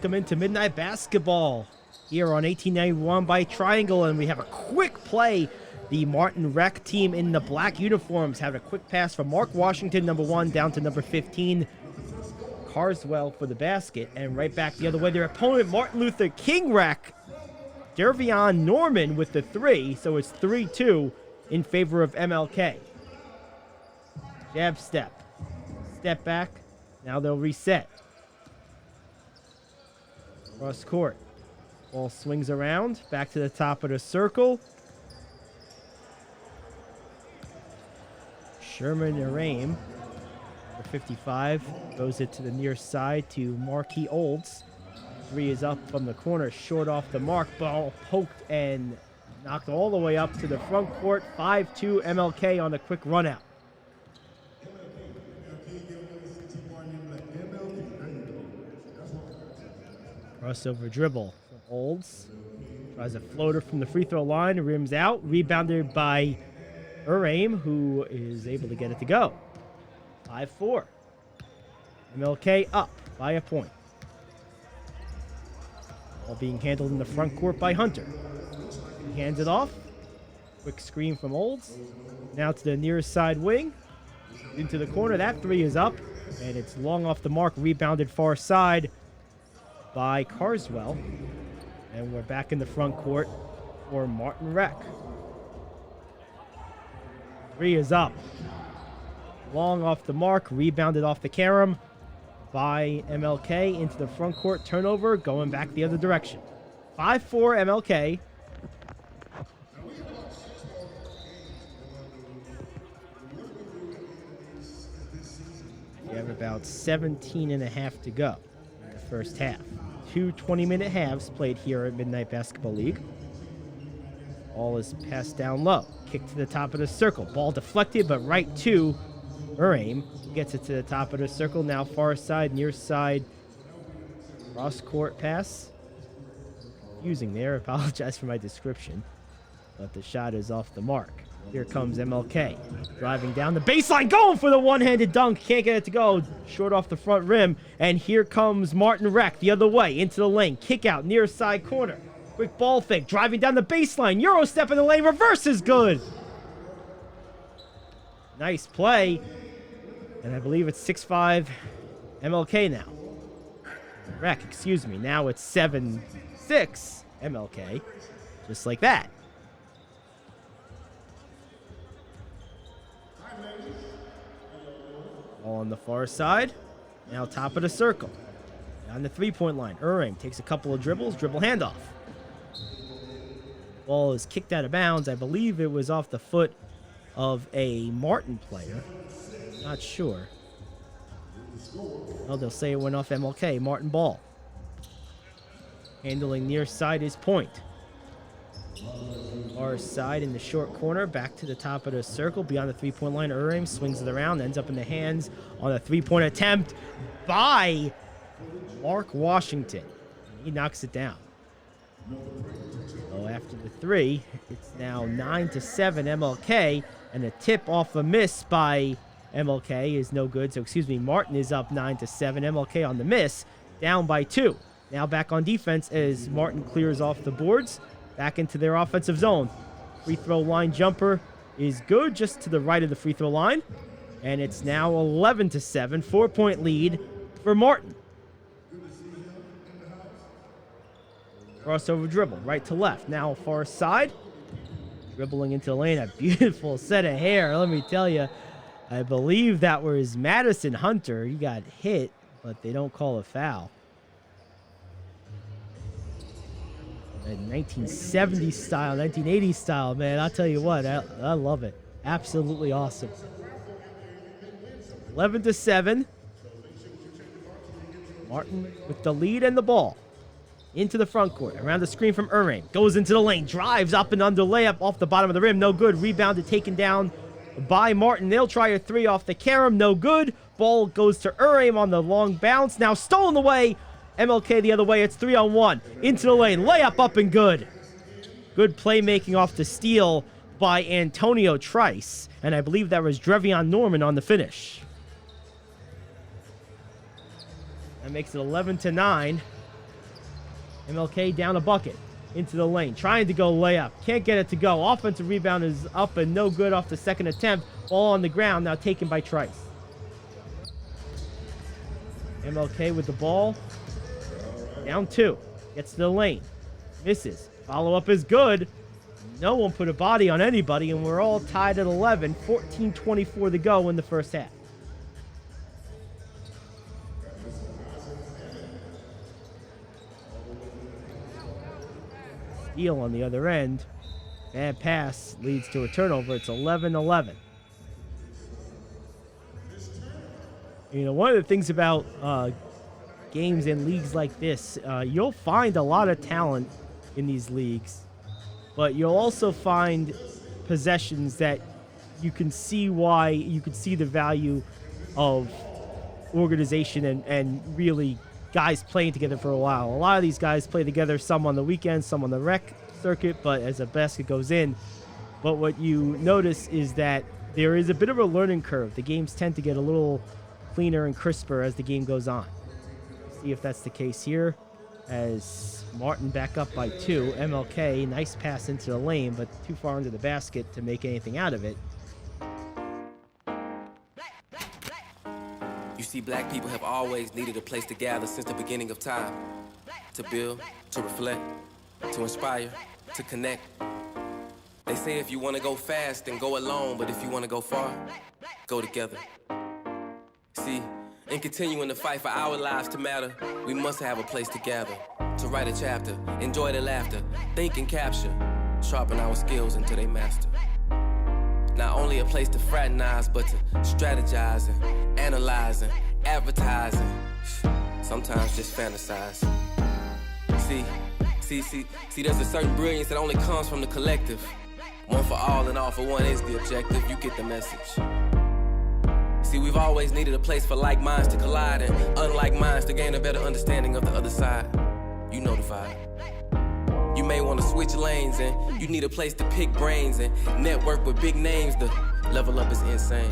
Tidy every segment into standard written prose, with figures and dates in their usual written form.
Welcome into Midnight Basketball here on 1891 by Triangle, and we have a quick play. The Martin Rec team in the black uniforms had a quick pass from Mark Washington, number 1, down to number 15, Carswell, for the basket, and right back the other way. Their opponent, Martin Luther King Rec, Dervion Norman with the 3, so it's 3-2 in favor of MLK. Jab step. Step back. Now they'll reset. Cross court. Ball swings around. Back to the top of the circle. Sherman Araim, number 55, throws it to the near side to Marquis Olds. 3 is up from the corner, short off the mark. Ball poked and knocked all the way up to the front court. 5-2 MLK on a quick run out. Crossover dribble from Olds. Tries a floater from the free throw line, rims out. Rebounded by Araim, who is able to get it to go. 5-4. MLK up by a point. All being handled in the front court by Hunter. He hands it off. Quick screen from Olds. Now to the nearest side wing. Into the corner. That 3 is up. And it's long off the mark. Rebounded far side by Carswell. And we're back in the front court for Martin Rec. 3 is up. Long off the mark. Rebounded off the carom by MLK into the front court. Turnover going back the other direction. 5-4 MLK. We have about 17 and a half to go in the first half. 2 20-minute halves played here at Midnight Basketball League. Ball is passed down low. Kick to the top of the circle. Ball deflected, but right to Araim. Gets it to the top of the circle. Now far side, near side. Cross court pass. Confusing there. Apologize for my description. But the shot is off the mark. Here comes MLK. Driving down the baseline. Going for the one-handed dunk. Can't get it to go. Short off the front rim. And here comes Martin Rec the other way. Into the lane. Kick out. Near side corner. Quick ball fake. Driving down the baseline. Euro step in the lane. Reverse is good. Nice play. And I believe it's 6-5 MLK now. Rec, excuse me. Now it's 7-6 MLK. Just like that. All on the far side. Now top of the circle. On the three-point line. Araim takes a couple of dribbles. Dribble handoff. Ball is kicked out of bounds. I believe it was off the foot of a Martin player. Not sure. Oh, they'll say it went off MLK. Martin ball. Handling near side is Point. Far side in the short corner. Back to the top of the circle. Beyond the three-point line. Araim swings it around. Ends up in the hands on a three-point attempt by Mark Washington. He knocks it down. So after the 3, it's now 9-7 MLK. And a tip off a miss by MLK is no good. So, excuse me, Martin is up 9-7. MLK on the miss, down by 2. Now back on defense as Martin clears off the boards. Back into their offensive zone. Free throw line jumper is good, just to the right of the free throw line. And it's now 11-7. 4-point lead for Martin. Crossover dribble, right to left. Now far side. Dribbling into the lane. A beautiful set of hair, let me tell you. I believe that was Madison Hunter. He got hit, but they don't call a foul. A 1970s style, 1980s style, man. I'll tell you what, I love it. Absolutely awesome. 11-7. Martin with the lead and the ball. Into the front court. Around the screen from Araim. Goes into the lane. Drives up and under layup off the bottom of the rim. No good. Rebounded, taken down by Martin. They'll try a 3 off the carom. No good. Ball goes to Araim on the long bounce. Now stolen away. MLK the other way. It's 3-on-1. Into the lane. Layup up and good. Good playmaking off the steal by Antonio Trice. And I believe that was Dervion Norman on the finish. That makes it 11-9. MLK down a bucket. Into the lane. Trying to go layup. Can't get it to go. Offensive rebound is up and no good off the second attempt. Ball on the ground. Now taken by Trice. MLK with the ball. Down 2. Gets to the lane. Misses. Follow-up is good. No one put a body on anybody, and we're all tied at 11. 14:24 to go in the first half. Steal on the other end. Bad pass leads to a turnover. It's 11-11. You know, one of the things about games and leagues like this, you'll find a lot of talent in these leagues, but you'll also find possessions that you can see why you can see the value of organization and really guys playing together for a while. A lot of these guys play together, some on the weekends, some on the rec circuit, but as a basket goes in. But what you notice is that there is a bit of a learning curve. The games tend to get a little cleaner and crisper as the game goes on. See if that's the case here, as Martin back up by 2. MLK, nice pass into the lane, but too far into the basket to make anything out of it. You see, black people have always needed a place to gather since the beginning of time. To build, to reflect, to inspire, to connect. They say if you want to go fast, then go alone, but if you want to go far, go together. See, in continuing to fight for our lives to matter, we must have a place to gather, to write a chapter, enjoy the laughter, think and capture, sharpen our skills until they master. Not only a place to fraternize, but to strategize and analyze and advertise and sometimes just fantasize. See, there's a certain brilliance that only comes from the collective. One for all and all for one is the objective. You get the message. See, we've always needed a place for like minds to collide and unlike minds to gain a better understanding of the other side. You know the vibe. You may want to switch lanes and you need a place to pick brains and network with big names. The level up is insane.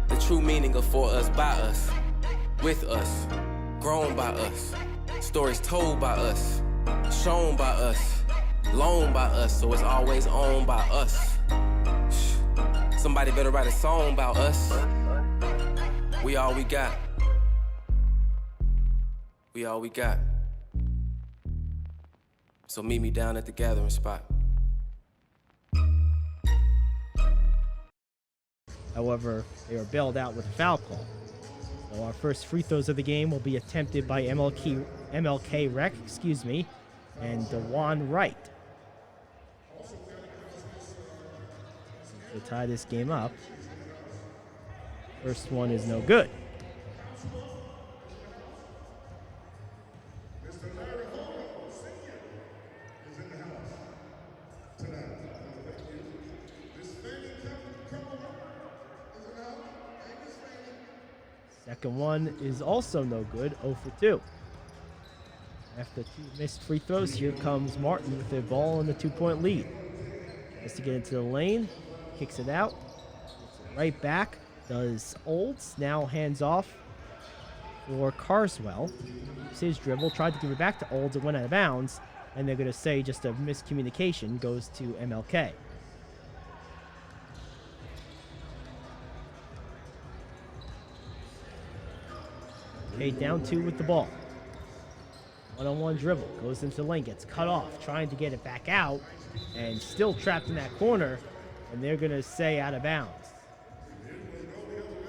The true meaning of for us, by us, with us, grown by us, stories told by us, shown by us, loaned by us, so it's always owned by us. Somebody better write a song about us. We all we got. We all we got. So meet me down at the gathering spot. However, they were bailed out with a foul call. So our first free throws of the game will be attempted by MLK Rec, and DeJuan Wright. To tie this game up. First one is no good. Second one is also no good, 0 for 2. After 2 missed free throws, here comes Martin with the ball in the 2-point lead. Has to get into the lane. Kicks it out, right back, does Olds, now hands off for Carswell. Keeps his dribble, tried to give it back to Olds, it went out of bounds, and they're going to say just a miscommunication goes to MLK. Okay, down 2 with the ball. One-on-one dribble, goes into the lane, gets cut off, trying to get it back out, and still trapped in that corner. And they're going to say out of bounds.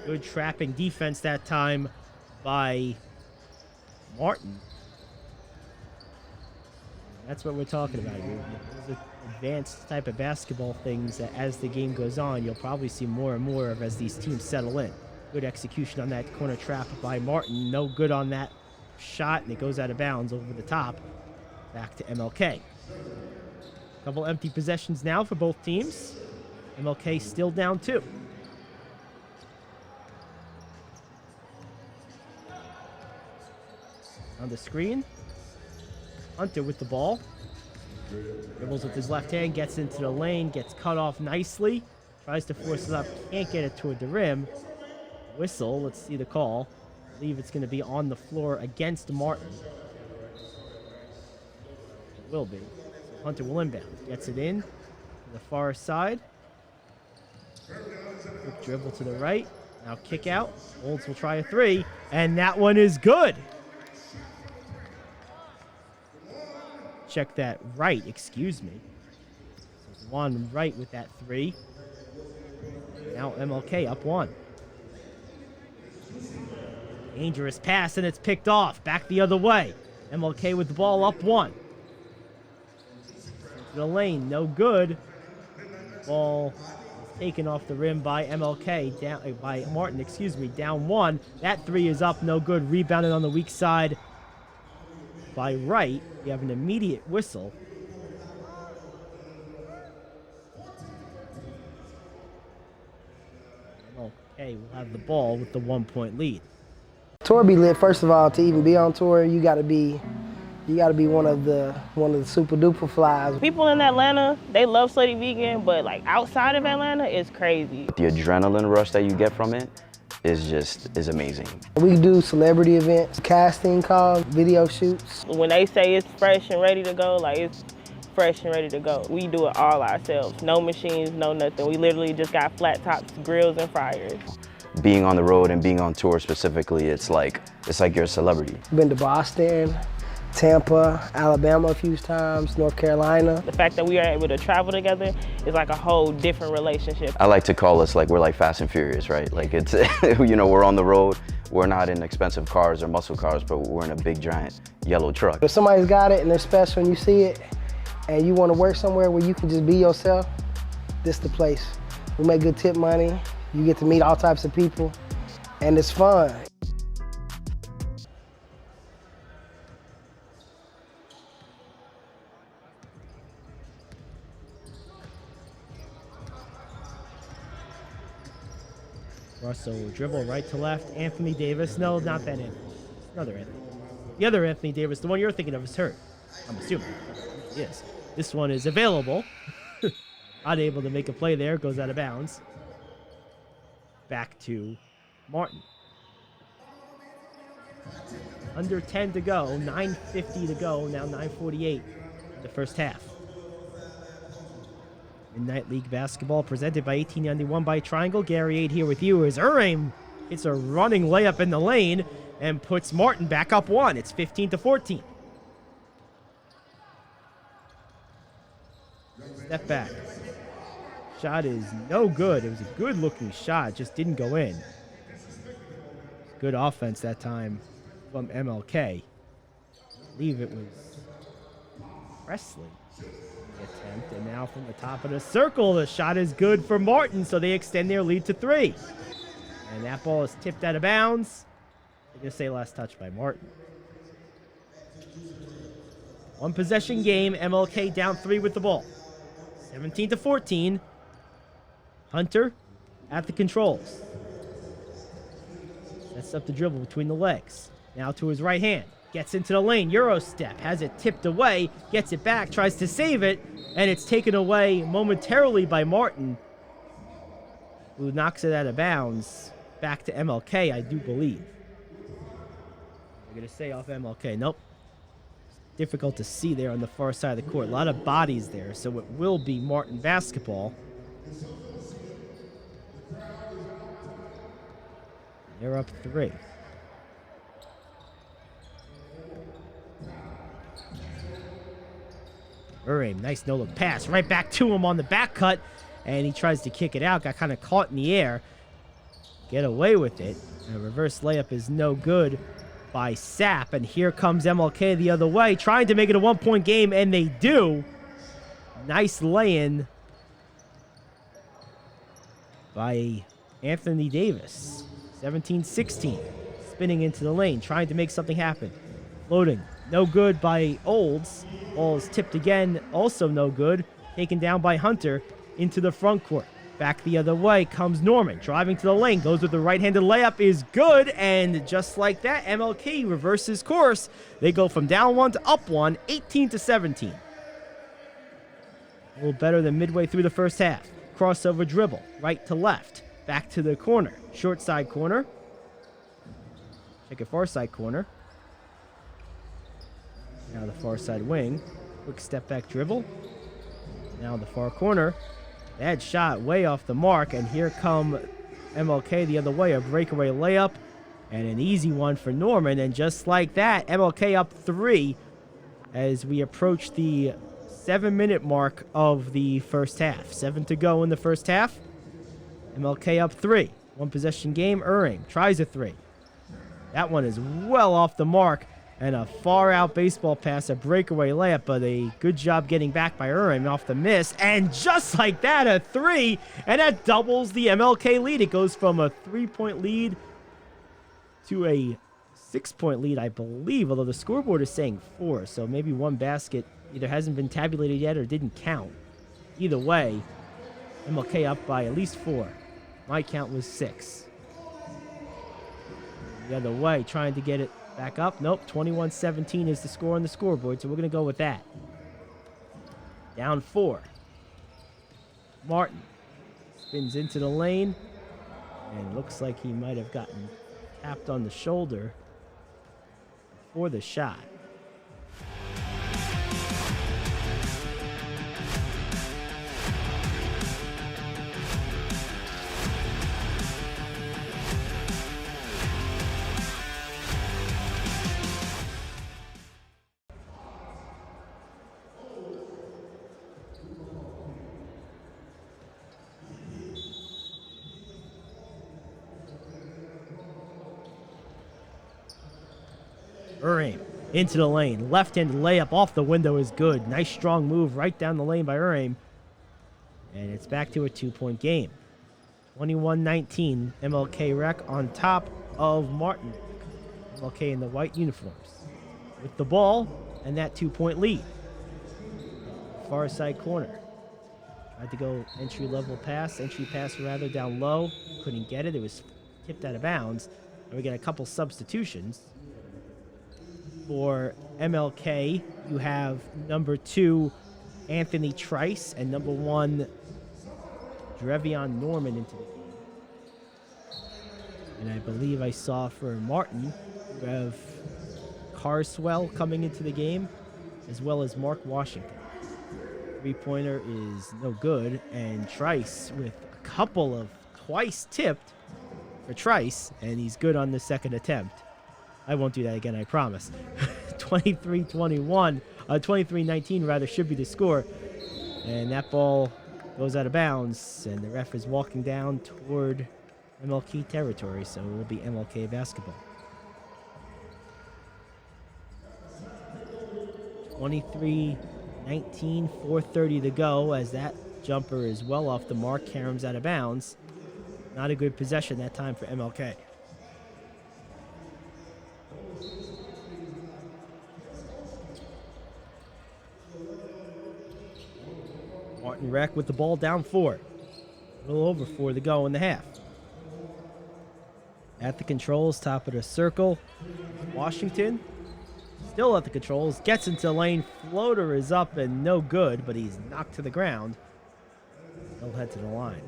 Good trapping defense that time by Martin. That's what we're talking about here. Those are advanced type of basketball things that as the game goes on, you'll probably see more and more of as these teams settle in. Good execution on that corner trap by Martin. No good on that shot, and it goes out of bounds over the top. Back to MLK. Couple empty possessions now for both teams. MLK still down 2. On the screen, Hunter with the ball. Dribbles with his left hand, gets into the lane, gets cut off nicely. Tries to force it up, can't get it toward the rim. Whistle, let's see the call. I believe it's going to be on the floor against Martin. Will be. So Hunter will inbound. Gets it in to the far side. Quick dribble to the right. Now kick out. Olds will try a three. And that one is good. Check that right, excuse me. So Juan right with that three. Now MLK up one. Dangerous pass, and it's picked off. Back the other way. MLK with the ball up one. Into the lane, no good. Ball is taken off the rim by MLK, down by Martin, excuse me, down one. That three is up, no good. Rebounded on the weak side by Wright. We have an immediate whistle. MLK will have the ball with the 1-point lead. Tour be lit. First of all, to even be on tour, you gotta be one of the super duper flies. People in Atlanta, they love Slutty Vegan, but like outside of Atlanta, it's crazy. The adrenaline rush that you get from it is amazing. We do celebrity events, casting calls, video shoots. When they say it's fresh and ready to go, like it's fresh and ready to go. We do it all ourselves. No machines, no nothing. We literally just got flat tops, grills, and fryers. Being on the road and being on tour specifically, it's like you're a celebrity. Been to Boston, Tampa, Alabama a few times, North Carolina. The fact that we are able to travel together is like a whole different relationship. I like to call us like we're like Fast and Furious, right? Like it's, you know, we're on the road. We're not in expensive cars or muscle cars, but we're in a big giant yellow truck. If somebody's got it and they're special and you see it and you want to work somewhere where you can just be yourself, this the place. We make good tip money. You get to meet all types of people, and it's fun. Russell dribble right to left. Anthony Davis. No, not that Anthony. Another Anthony. The other Anthony Davis, the one you're thinking of, is hurt. I'm assuming. Yes. This one is available. Unable to make a play there. Goes out of bounds. Back to Martin. Under 10 to go, 9:50 to go, now 9:48 the first half. Midnight League basketball presented by 1891 by Triangle. Gary 8 here with you as Uraim hits a running layup in the lane and puts Martin back up one. It's 15-14. Step back. Shot is no good. It was a good looking shot, just didn't go in. Good offense that time from MLK. I believe it was Presley. The attempt, and now from the top of the circle, the shot is good for Martin, so they extend their lead to 3. And that ball is tipped out of bounds. I'm going to say last touch by Martin. One possession game, MLK down 3 with the ball. 17-14. Hunter at the controls. Sets up the dribble between the legs. Now to his right hand. Gets into the lane. Euro step. Has it tipped away. Gets it back. Tries to save it. And it's taken away momentarily by Martin, who knocks it out of bounds. Back to MLK, I do believe. I'm going to say off MLK. Nope. It's difficult to see there on the far side of the court. A lot of bodies there, so it will be Martin basketball. They're up 3. Uraim, nice no-look pass. Right back to him on the back cut. And he tries to kick it out. Got kind of caught in the air. Get away with it. A reverse layup is no good by Sapp. And here comes MLK the other way. Trying to make it a 1-point game, and they do. Nice lay-in by Anthony Davis. 17-16. Spinning into the lane, trying to make something happen. Floating. No good by Olds. Ball is tipped again. Also no good. Taken down by Hunter into the front court. Back the other way comes Norman. Driving to the lane. Goes with the right-handed layup. Is good. And just like that, MLK reverses course. They go from down 1 to up 1. 18-17. A little better than midway through the first half. Crossover dribble. Right to left. Back to the corner. Short side corner. Check it far side corner. Now the far side wing. Quick step back dribble. Now in the far corner. Bad shot way off the mark, and here come MLK the other way. A breakaway layup and an easy one for Norman. And just like that, MLK up 3 as we approach the 7-minute mark of the first half. 7 to go in the first half. MLK up 3. One possession game. Irving tries a 3. That one is well off the mark. And a far out baseball pass, a breakaway layup, but a good job getting back by Irving off the miss. And just like that, a 3. And that doubles the MLK lead. It goes from a 3-point lead to a 6-point lead, I believe, although the scoreboard is saying 4. So maybe one basket either hasn't been tabulated yet or didn't count. Either way, MLK up by at least 4. My count was 6. The other way, trying to get it back up. Nope, 21-17 is the score on the scoreboard, so we're going to go with that. Down 4. Martin spins into the lane, and looks like he might have gotten tapped on the shoulder for the shot. Irving into the lane. Left-handed layup off the window is good. Nice strong move right down the lane by Irving. And it's back to a 2-point game. 21-19, MLK Rec on top of Martin. MLK in the white uniforms. With the ball and that 2-point lead. Far side corner. Tried to go entry pass rather, down low. Couldn't get it. It was tipped out of bounds. And we get a couple substitutions. For MLK, you have number 2, Anthony Trice, and number 1, Drevion Norman into the game. And I believe I saw for Martin, you have Carswell coming into the game, as well as Mark Washington. 3-pointer is no good, and Trice with a couple of twice tipped for Trice, and he's good on the second attempt. I won't do that again, I promise. 23-19 rather should be the score. And that ball goes out of bounds, and the ref is walking down toward MLK territory, so it will be MLK basketball. 23-19, 4:30 to go as that jumper is well off the mark. Karam's out of bounds. Not a good possession that time for MLK. Martin Rec with the ball down 4. A little over 4 to go in the half. At the controls, top of the circle. Washington still at the controls. Gets into the lane. Floater is up and no good, but he's knocked to the ground. He'll head to the line.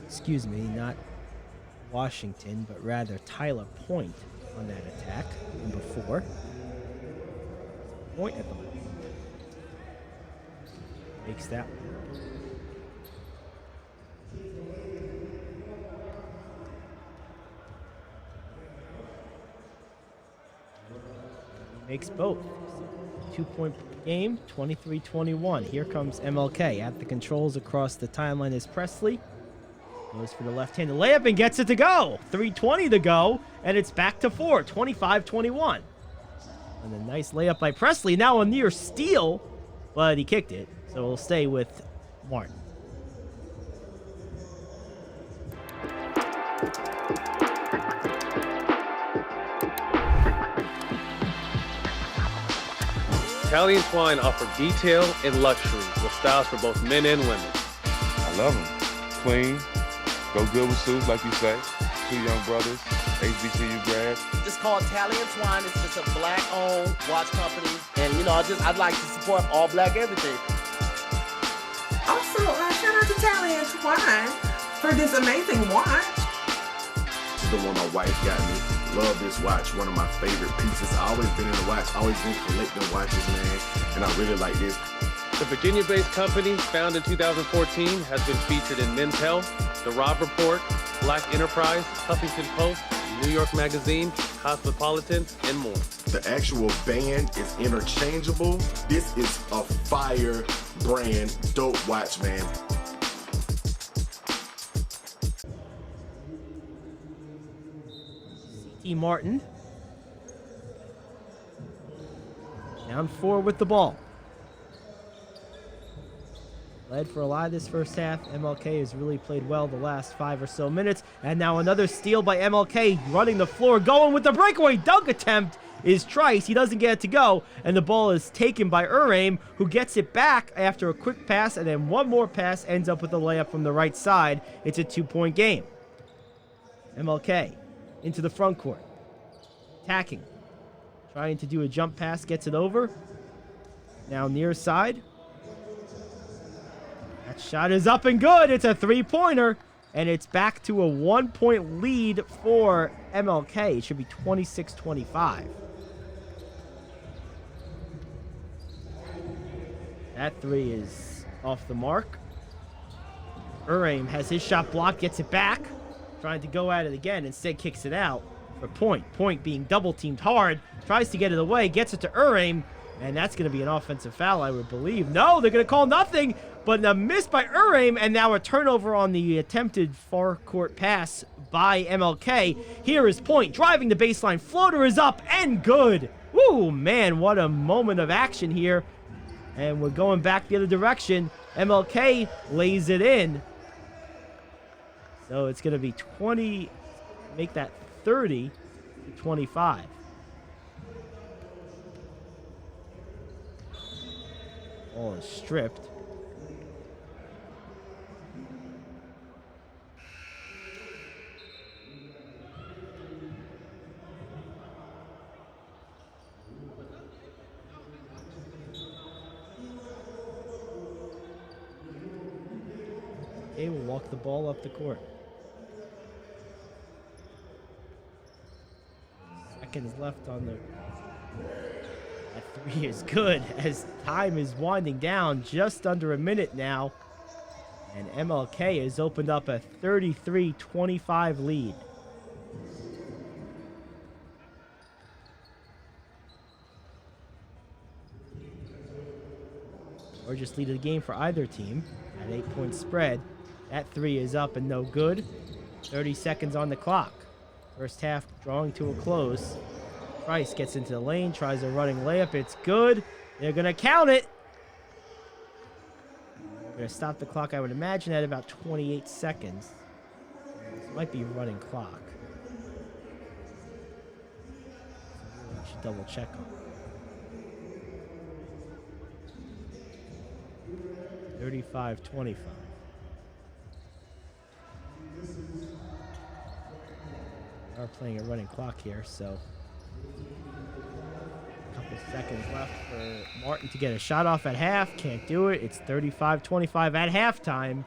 Excuse me, not Washington, but rather Tyler Point on that attack. Number 4. Point at the moment. Makes that one. He makes both. 2-point game, 23-21. Here comes MLK at the controls across the timeline is Presley. Goes for the left-handed layup and gets it to go. 3:20 to go, and it's back to 4, 25-21. And a nice layup by Presley. Now a near steal, but he kicked it. So we'll stay with Martin. Italian Twine offer detail and luxury with styles for both men and women. I love them. Clean, go good with suits, like you say. 2 young brothers, HBCU grads. It's called Italian Twine. It's just a black-owned watch company, and I'd like to support all black everything. Also, shout out to Italian Twine for this amazing watch. This is the one my wife got me. Love this watch, one of my favorite pieces. I always been in the watch, always been collecting watches, man, and I really like this. The Virginia-based company, founded in 2014, has been featured in Men's Health, The Robb Report, Black Enterprise, Huffington Post, New York Magazine, Cosmopolitan, and more. The actual band is interchangeable. This is a fire brand, dope watch, man. C.T. Martin. Down 4 with the ball. Led for a lot of this first half. MLK has really played well the last 5 or so minutes. And now another steal by MLK, running the floor, going with the breakaway dunk attempt is Trice. He doesn't get it to go, and the ball is taken by Uraim, who gets it back after a quick pass, and then one more pass ends up with a layup from the right side. It's a 2-point game. MLK into the front court. Attacking. Trying to do a jump pass, gets it over. Now near side. That shot is up and good. It's a 3-pointer, and it's back to a 1-point lead for MLK. It should be 26-25. That 3 is off the mark. Uraim has his shot blocked, gets it back. Trying to go at it again, instead kicks it out for Point. Point being double teamed hard, tries to get it away, gets it to Uraim, and that's going to be an offensive foul, I would believe. No, they're going to call nothing, but a miss by Uraim, and now a turnover on the attempted far court pass by MLK. Here is Point, driving the baseline. Floater is up and good. Woo, man, what a moment of action here. And we're going back the other direction. MLK lays it in. So it's going to be 20, make that 30 to 25. Ball is stripped. Okay, we'll walk the ball up the court. Seconds left on the... That 3 is good as time is winding down, just under a minute now. And MLK has opened up a 33-25 lead. Largest lead of the game for either team at 8-point spread. That 3 is up and no good. 30 seconds on the clock. First half drawing to a close. Price gets into the lane, tries a running layup. It's good. They're going to count it. They're going to stop the clock, I would imagine, at about 28 seconds. This might be running clock. I should double check on it. 35-25. We are playing a running clock here, so a couple seconds left for Martin to get a shot off at half. Can't do it. It's 35-25 at halftime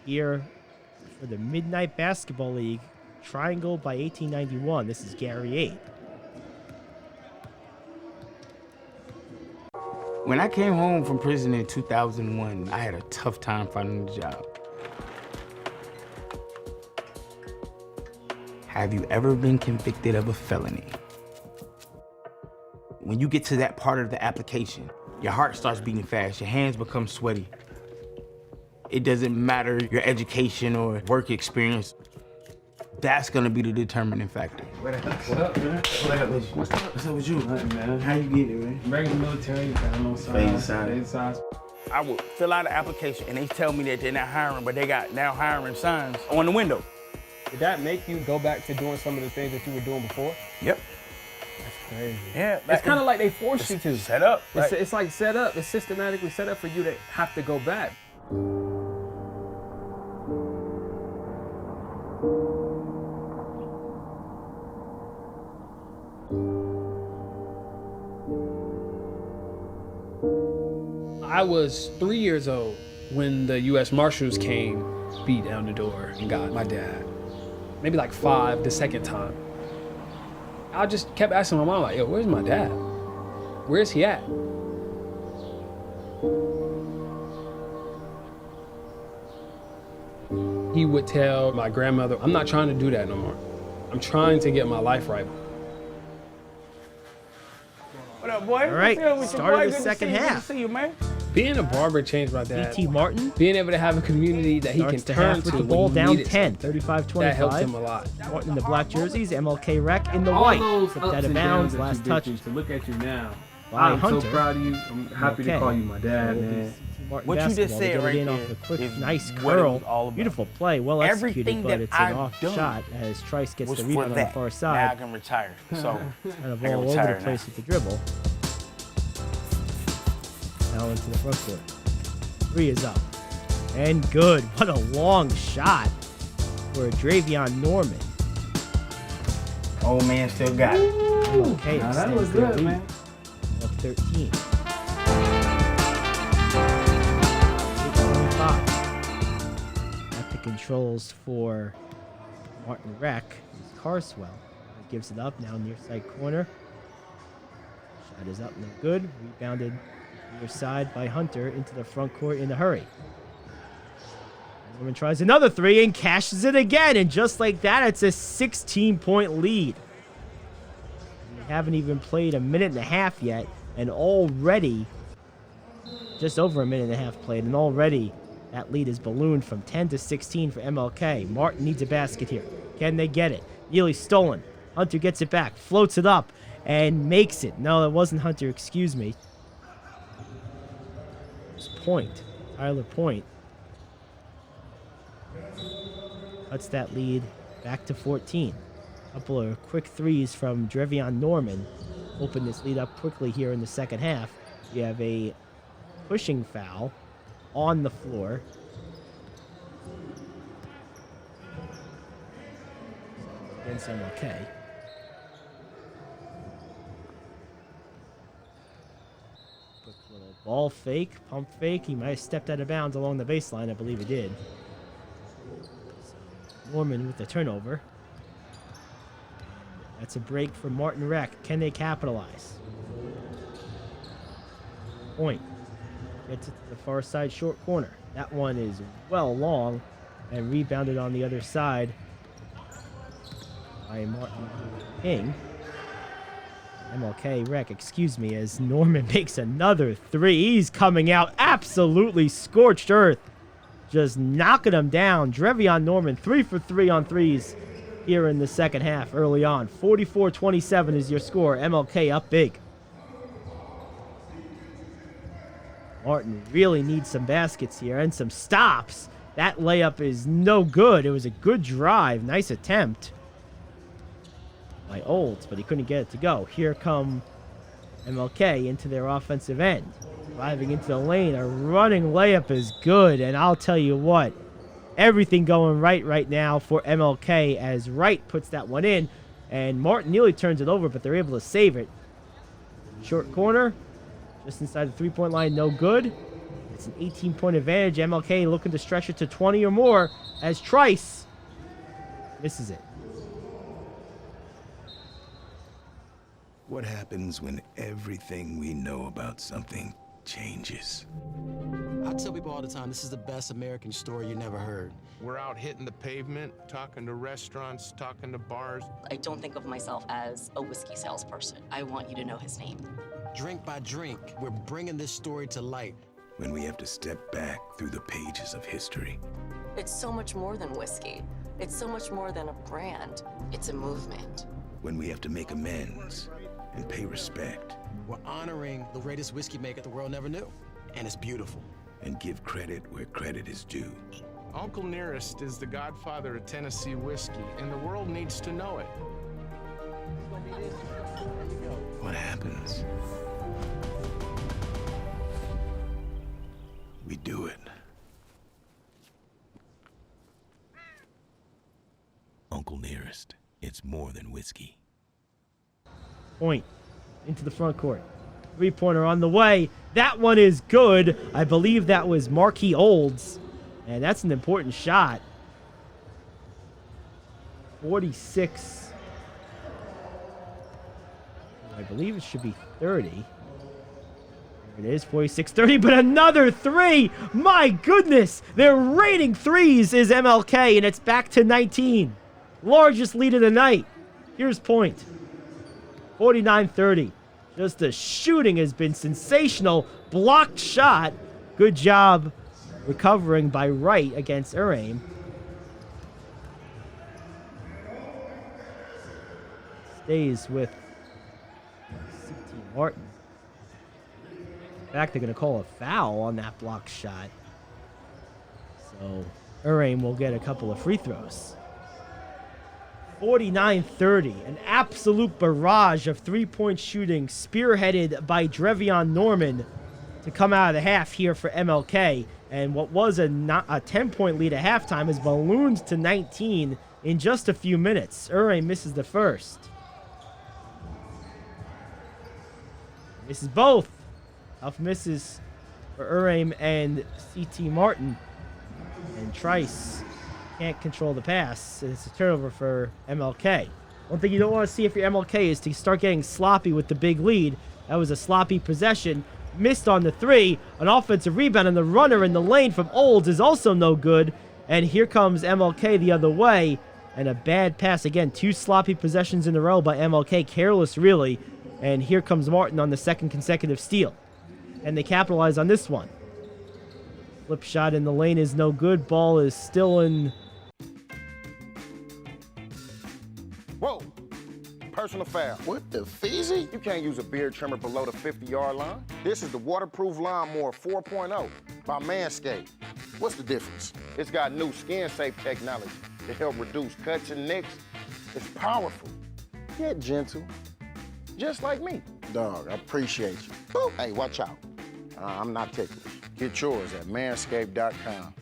here for the Midnight Basketball League. Triangle by 1891. This is Gary 8. When I came home from prison in 2001, I had a tough time finding a job. Have you ever been convicted of a felony? When you get to that part of the application, your heart starts beating fast, your hands become sweaty. It doesn't matter your education or work experience. That's gonna be the determining factor. What up, man? What up with you? What's up with you? Nothing, man. How you get it, man? Regular military, got on size. I would fill out an application and they tell me that they're not hiring, but they got now hiring signs on the window. Did that make you go back to doing some of the things that you were doing before? Yep. That's crazy. Yeah. It's kind of like they force you to. Set up. Right? It's like set up. It's systematically set up for you to have to go back. I was 3 years old when the U.S. Marshals came, beat down the door, and got my dad. Maybe like 5 the second time. I just kept asking my mom, like, yo, where's my dad? Where's he at? He would tell my grandmother, I'm not trying to do that no more. I'm trying to get my life right. What up, boy? All right, start of the second half. Good to see you, man. Being a barber changed my dad. BT Martin Being able to have a community that he can starts the turn half to with the when ball he down needed 10, something. 35-25. That helped him a lot. Martin in the black jerseys, MLK Rec in the All white. those Tipped ups out of and bounds, downs last that you've touch been through, to look at you now. by I'm Hunter. so proud of you. I'm happy to call you my dad, man. Martin What you just basketball. They said get it right in off there a quick, is nice what it curl. was all about. Beautiful play, well executed, Everything but that it's an I've off done shot as Trice gets was the for rebound on the that. far Now I side. can retire. So Kind of I can all over the retire place with the dribble. Now into the front court. 3 is up. And good. What a long shot for Dravion Norman. old man still got it. Okay, Now that extends was their good, lead man. of 13. 8:25. At the controls for Martin Rec is Carswell. He gives it up now near side corner. Shot is up, no good. Rebounded near side by Hunter into the front court in a hurry. Norman tries another 3 and cashes it again. And just like that, it's a 16-point lead. We haven't even played a minute and a half yet, and already, just over a minute and a half played, and already that lead is ballooned from 10 to 16 for MLK. Martin needs a basket here. Can they get it? Nearly stolen. Hunter gets it back, floats it up, and makes it. No, it wasn't Hunter, excuse me. It's Point. Tyler Point. Cuts that lead back to 14. Couple of quick threes from Dravion Norman. Open this lead up quickly here in the second half. You have a pushing foul on the floor. Against MLK. Quick little ball fake, pump fake. He might have stepped out of bounds along the baseline. I believe he did. Norman with the turnover. That's a break for Martin Rec. Can they capitalize? Point. Gets it to the far side short corner. That one is well long and rebounded on the other side by Martin King. MLK Rec, excuse me, as Norman makes another 3. He's coming out absolutely scorched earth. Just knocking them down. Dravion Norman, 3 for 3 on threes here in the second half early on. 44-27 is your score. MLK up big. Martin really needs some baskets here and some stops. That layup is no good. It was a good drive. Nice attempt by Olds, but he couldn't get it to go. Here come MLK into their offensive end. Driving into the lane, a running layup is good, and I'll tell you what, everything going right now for MLK as Wright puts that one in, and Martin nearly turns it over, but they're able to save it. Short corner, just inside the three-point line, no good. It's an 18-point advantage. MLK looking to stretch it to 20 or more as Trice misses it. What happens when everything we know about something changes? I tell people all the time, this is the best American story you never heard. We're out hitting the pavement, talking to restaurants, talking to bars. I don't think of myself as a whiskey salesperson. I want you to know his name. Drink by drink, we're bringing this story to light. When we have to step back through the pages of history. It's so much more than whiskey. It's so much more than a brand. It's a movement. When we have to make amends and pay respect. We're honoring the greatest whiskey maker the world never knew. And it's beautiful. And give credit where credit is due. Uncle Nearest is the godfather of Tennessee whiskey, and the world needs to know it. What happens? We do it. Uncle Nearest, it's more than whiskey. Point into the front court. Three-pointer on the way. That one is good. I believe that was Marquis Olds. And that's an important shot. 46 I believe it should be 30. There it is, 46-30, but another three! My goodness! Their rating threes is MLK, and it's back to 19. Largest lead of the night. Here's point. 49-30. Just the shooting has been sensational. Blocked shot. Good job recovering by Wright against Uraim. Stays with CT Martin. In fact, they're going to call a foul on that blocked shot. So Uraim will get a couple of free throws. 49-30, an absolute barrage of three-point shooting spearheaded by Drevion Norman to come out of the half here for MLK. And what was a 10-point lead at halftime is ballooned to 19 in just a few minutes. Uraim misses the first. Misses both. Tough misses for Uraim and CT Martin. And Trice can't control the pass. It's a turnover for MLK. One thing you don't want to see if you're MLK is to start getting sloppy with the big lead. That was a sloppy possession. Missed on the three. An offensive rebound, and the runner in the lane from Olds is also no good. And here comes MLK the other way. And a bad pass. Again, two sloppy possessions in a row by MLK. Careless, really. And here comes Martin on the second consecutive steal. And they capitalize on this one. Flip shot in the lane is no good. Ball is still in. Whoa! Personal foul. What the feezy? You can't use a beard trimmer below the 50-yard line. This is the waterproof lawnmower 4.0 by Manscaped. What's the difference? It's got new skin-safe technology to help reduce cuts and nicks. It's powerful. Get gentle. Just like me. Dog, I appreciate you. Boop. Hey, watch out. I'm not ticklish. Get yours at manscaped.com.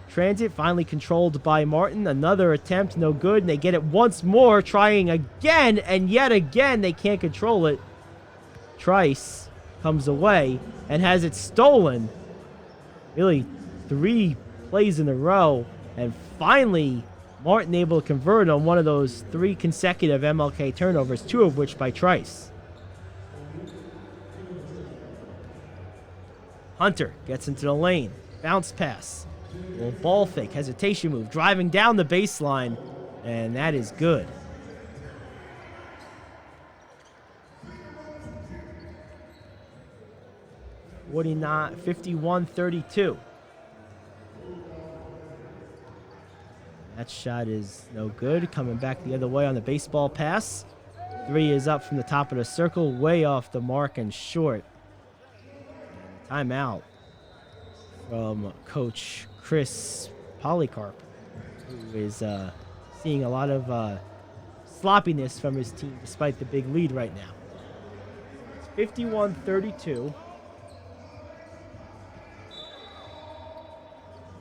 Transit finally controlled by Martin. Another attempt, no good. And they get it once more, trying again, and yet again they can't control it. Trice comes away and has it stolen. Really, 3 plays in a row. And finally, Martin able to convert on one of those 3 consecutive MLK turnovers, 2 of which by Trice. Hunter gets into the lane. Bounce pass. Little ball fake, hesitation move, driving down the baseline, and that is good. – 51-32. That shot is no good. Coming back the other way on the baseball pass. 3 is up from the top of the circle, way off the mark and short. Timeout from Coach Chris Polycarp, who is seeing a lot of sloppiness from his team despite the big lead right now. It's 51-32.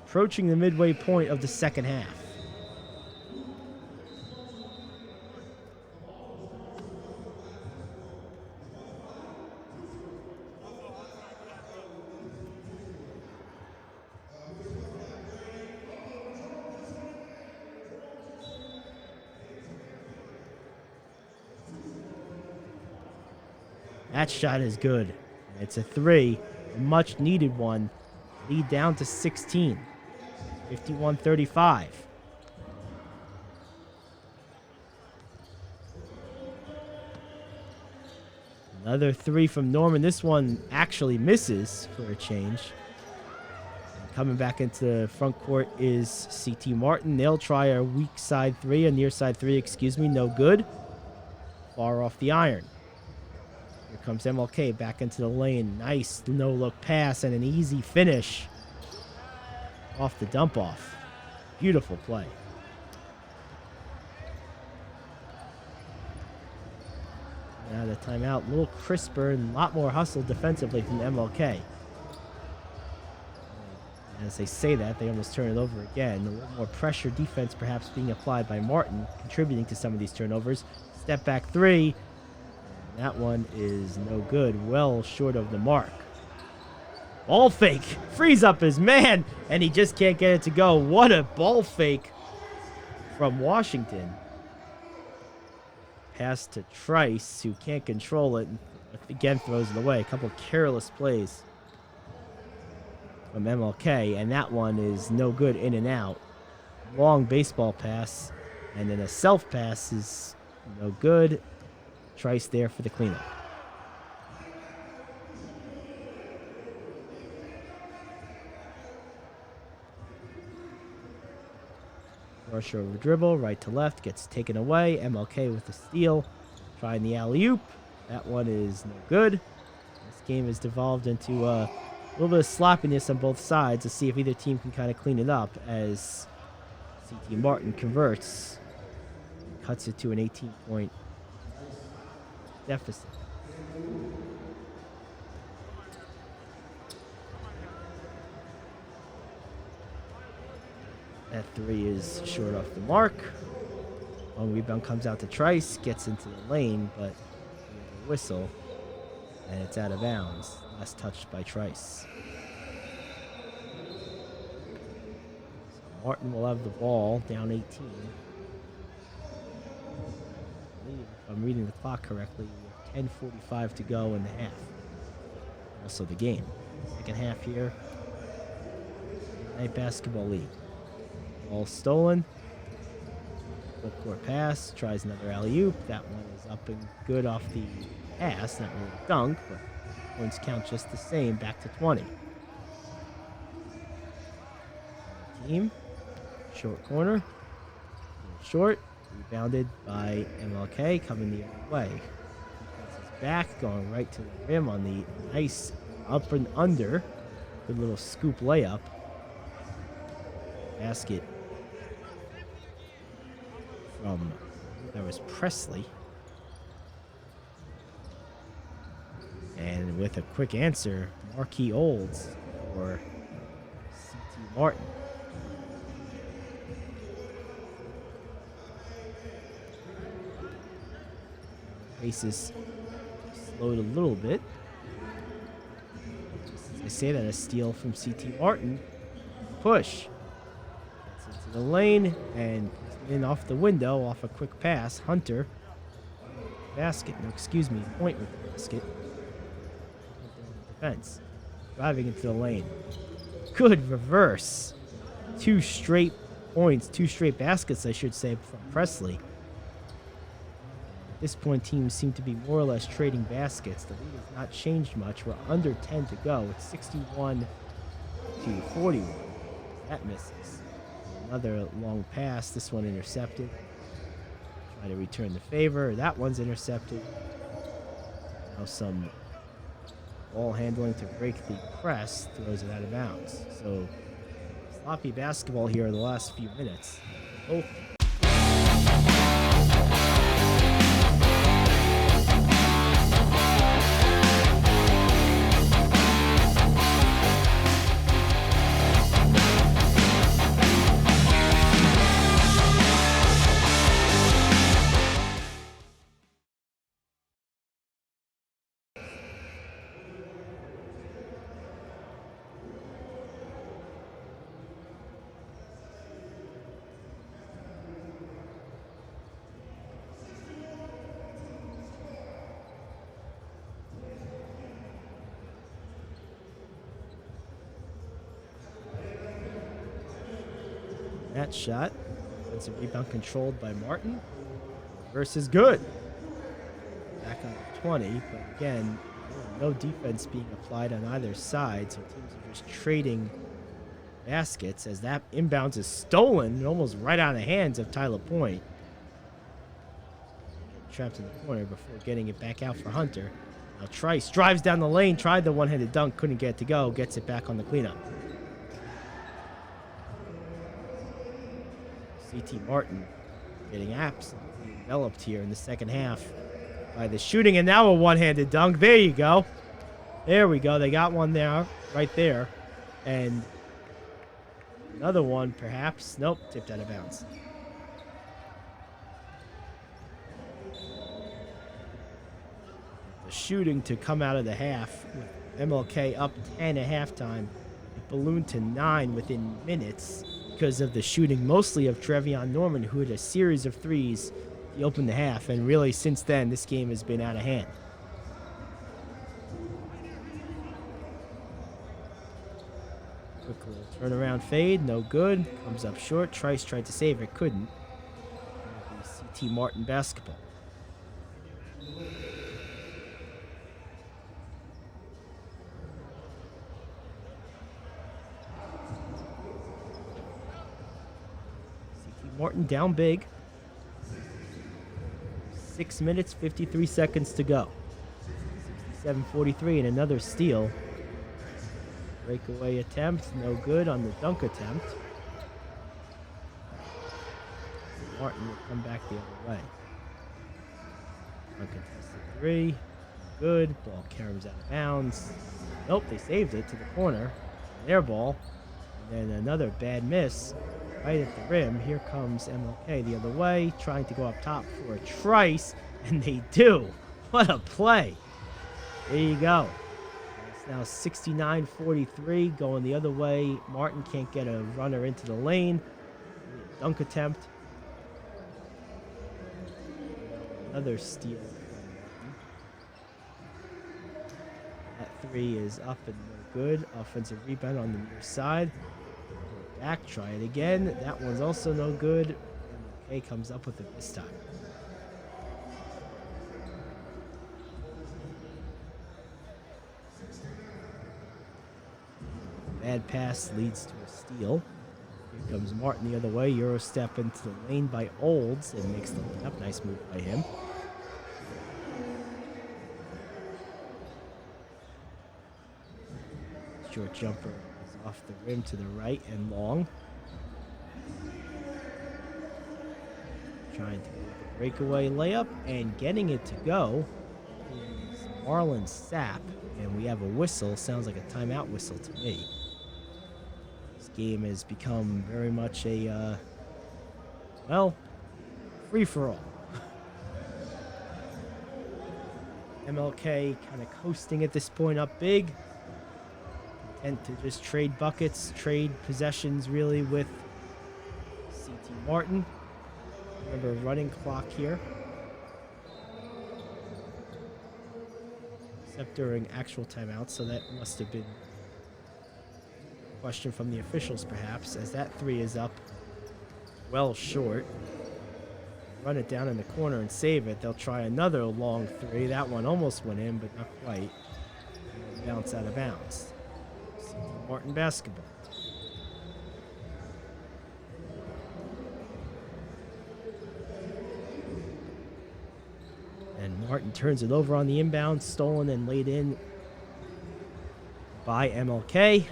Approaching the midway point of the second half. That shot is good. It's a 3, a much needed one. Lead down to 16. 51-35. Another three from Norman. This one actually misses for a change. And coming back into the front court is CT Martin. They'll try a weak side three, a near side three, excuse me. No good. Far off the iron. Here comes MLK back into the lane. Nice no-look pass and an easy finish off the dump-off. Beautiful play. Now the timeout, a little crisper and a lot more hustle defensively from MLK. As they say that, they almost turn it over again. A little more pressure defense perhaps being applied by Martin, contributing to some of these turnovers. Step back three. And that one is no good, well short of the mark. Ball fake, frees up his man, and he just can't get it to go. What a ball fake from Washington. Pass to Trice, who can't control it, and again throws it away. A couple careless plays from MLK, and that one is no good, in and out. Long baseball pass, and then a self pass is no good. Trice there for the cleanup. Rusher over dribble, right to left, gets taken away. MLK with the steal, trying the alley-oop. That one is no good. This game has devolved into a little bit of sloppiness on both sides. Let's see if either team can kind of clean it up as CT Martin converts. Cuts it to an 18-point deficit. That three is short off the mark. Long rebound comes out to Trice, gets into the lane, but a whistle, and it's out of bounds. Last touched by Trice. So Martin will have the ball, down 18. I believe, if I'm reading the clock correctly, we have 10:45 to go in the half. Also the game. Second half here. Night Basketball League. Ball stolen. Full court pass. Tries another alley-oop. That one is up and good off the pass. Not really a dunk, but points count just the same. Back to 20. Team. Short corner. Short. Rebounded by MLK. Coming the other way. Defense is back. Going right to the rim on the nice up and under. Good little scoop layup. Basket from, that was Presley. And with a quick answer, Marquis Olds for CT Martin. Pace is slowed a little bit. As I say that, a steal from CT Martin. Push. Gets into the lane and in off the window, off a quick pass. Hunter. Basket. No, excuse me. Point with the basket. Defense. Driving into the lane. Good reverse. 2 straight points. 2 straight baskets, I should say, from Presley. At this point, teams seem to be more or less trading baskets. The lead has not changed much. We're under 10 to go. It's 61 to 41. That misses. Another long pass. This one intercepted. Try to return the favor. That one's intercepted. Now some ball handling to break the press. Throws it out of bounds. So sloppy basketball here in the last few minutes. Oh. That shot. That's a rebound controlled by Martin. Versus good. back on the 20, but again, no defense being applied on either side, so teams are just trading baskets as that inbounds is stolen almost right out of the hands of Tyler Point. Trapped in the corner before getting it back out for Hunter. Now Trice drives down the lane, tried the one-handed dunk, couldn't get it to go, gets it back on the cleanup. CT Martin getting absolutely enveloped here in the second half by the shooting, and now a one-handed dunk. There you go. There we go. They got one there, right there. And another one, perhaps. Nope, tipped out of bounds. The shooting to come out of the half with MLK up 10 at halftime. It ballooned to 9 within minutes because of the shooting, mostly of Trevion Norman, who had a series of threes to open the half. And really, since then, this game has been out of hand. Quick little turnaround fade, no good. Comes up short. Trice tried to save it, couldn't. CT Martin basketball. CT Martin down big. 6 minutes, 53 seconds to go. 67-43 and another steal. Breakaway attempt, no good on the dunk attempt. Martin will come back the other way. Uncontested three, good. Ball carries out of bounds. Nope, they saved it to the corner. Their ball. And then another bad miss right at the rim. Here comes MLK the other way, trying to go up top for a Trice, and they do. What a play. There you go. It's now 69-43, going the other way. Martin can't get a runner into the lane. Dunk attempt. Another steal. That three is up and no good. Offensive rebound on the near side. Back, try it again. That one's also no good. MLK comes up with it this time. Bad pass leads to a steal. Here comes Martin the other way. Euro step into the lane by Olds and makes the layup. Nice move by him. Short jumper is off the rim to the right and long. Trying to get a breakaway layup and getting it to go is Marlon Sapp. And we have a whistle. Sounds like a timeout whistle to me. Game has become very much a, well, free-for-all. MLK kind of coasting at this point up big. Content to just trade buckets, trade possessions really with CT Martin. Remember, running clock here. Except during actual timeouts, so that must have been question from the officials, perhaps, as that three is up well short. Run it down in the corner and save it. They'll try another long three. That one almost went in, but not quite. And bounce out of bounds. Martin basketball. And Martin turns it over on the inbound, stolen and laid in by MLK.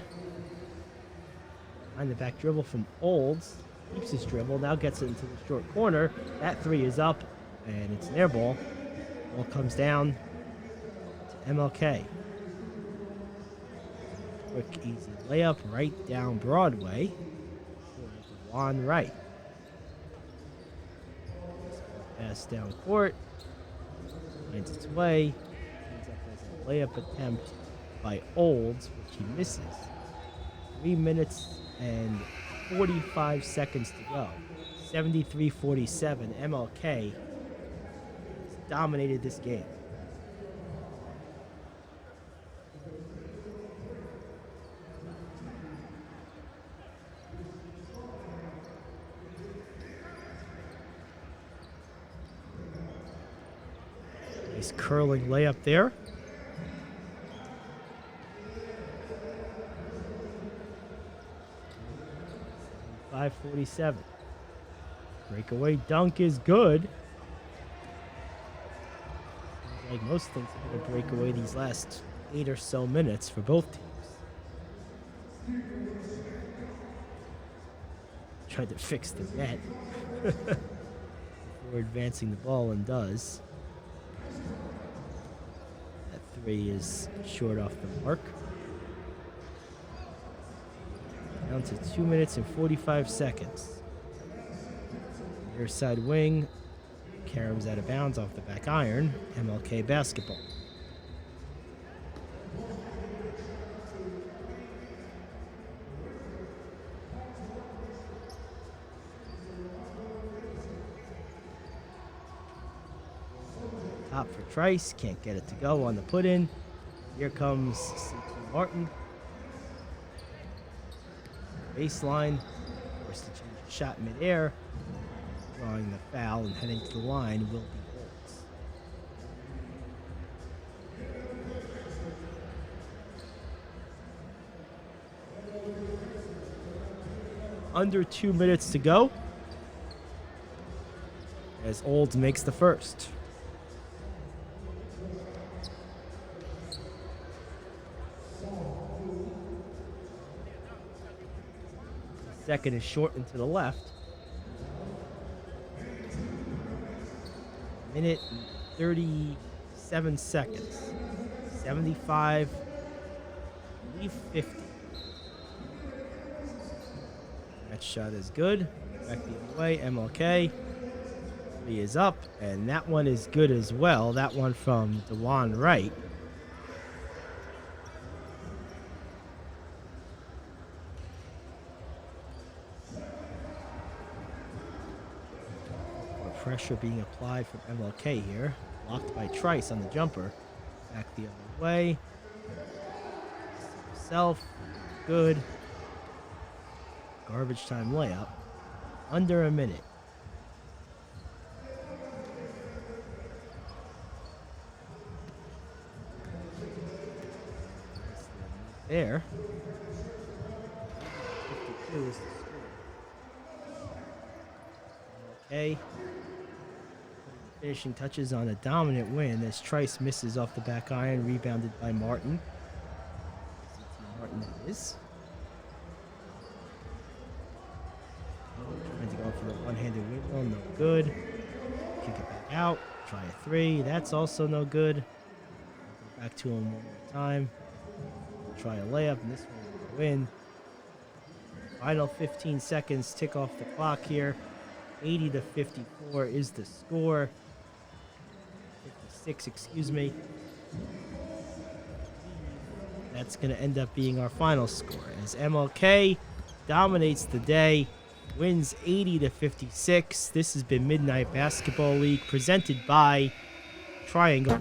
Behind the back dribble from Olds. Keeps his dribble, now gets it into the short corner. That three is up, and it's an air ball. Ball comes down to MLK. Quick, easy layup right down Broadway. Juan Wright. Pass down court. Finds its way. Ends up as a layup attempt by Olds, which he misses. 3 minutes and 45 seconds to go. 73-47. MLK has dominated this game. Nice curling layup there. .547. Breakaway dunk is good. Like most things, are going to break away these last 8 or so minutes for both teams. Tried to fix the net before advancing the ball, and does. That 3 is short off the mark. Down to 2 minutes and 45 seconds. Near side wing. Karam's out of bounds off the back iron. MLK basketball. Top for Trice. Can't get it to go on the put-in. Here comes C.T. Martin. Baseline. Forced to change the shot mid-air. Drawing the foul and heading to the line will be Olds. Under 2 minutes to go as Olds makes the first. Second is short and to the left. Minute and 37 seconds. 75, leave 50. That shot is good. Back the other way, MLK. He is up, and that one is good as well. That one from DeJuan Wright. Pressure being applied from MLK here. Blocked by Trice on the jumper. Back the other way. Himself. Good. Garbage time layup. Under a minute. There. 52 is the score. Okay. Finishing touches on a dominant win as Trice misses off the back iron, rebounded by Martin. Martin it is. Trying to go for the one-handed windmill, no good. Kick it back out, try a 3, that's also no good. Go back to him one more time. Try a layup, and this one will win. Final 15 seconds, tick off the clock here. 80-54 is the score. 56, excuse me. That's going to end up being our final score as MLK dominates the day, wins 80-56. This has been Midnight Basketball League presented by Triangle.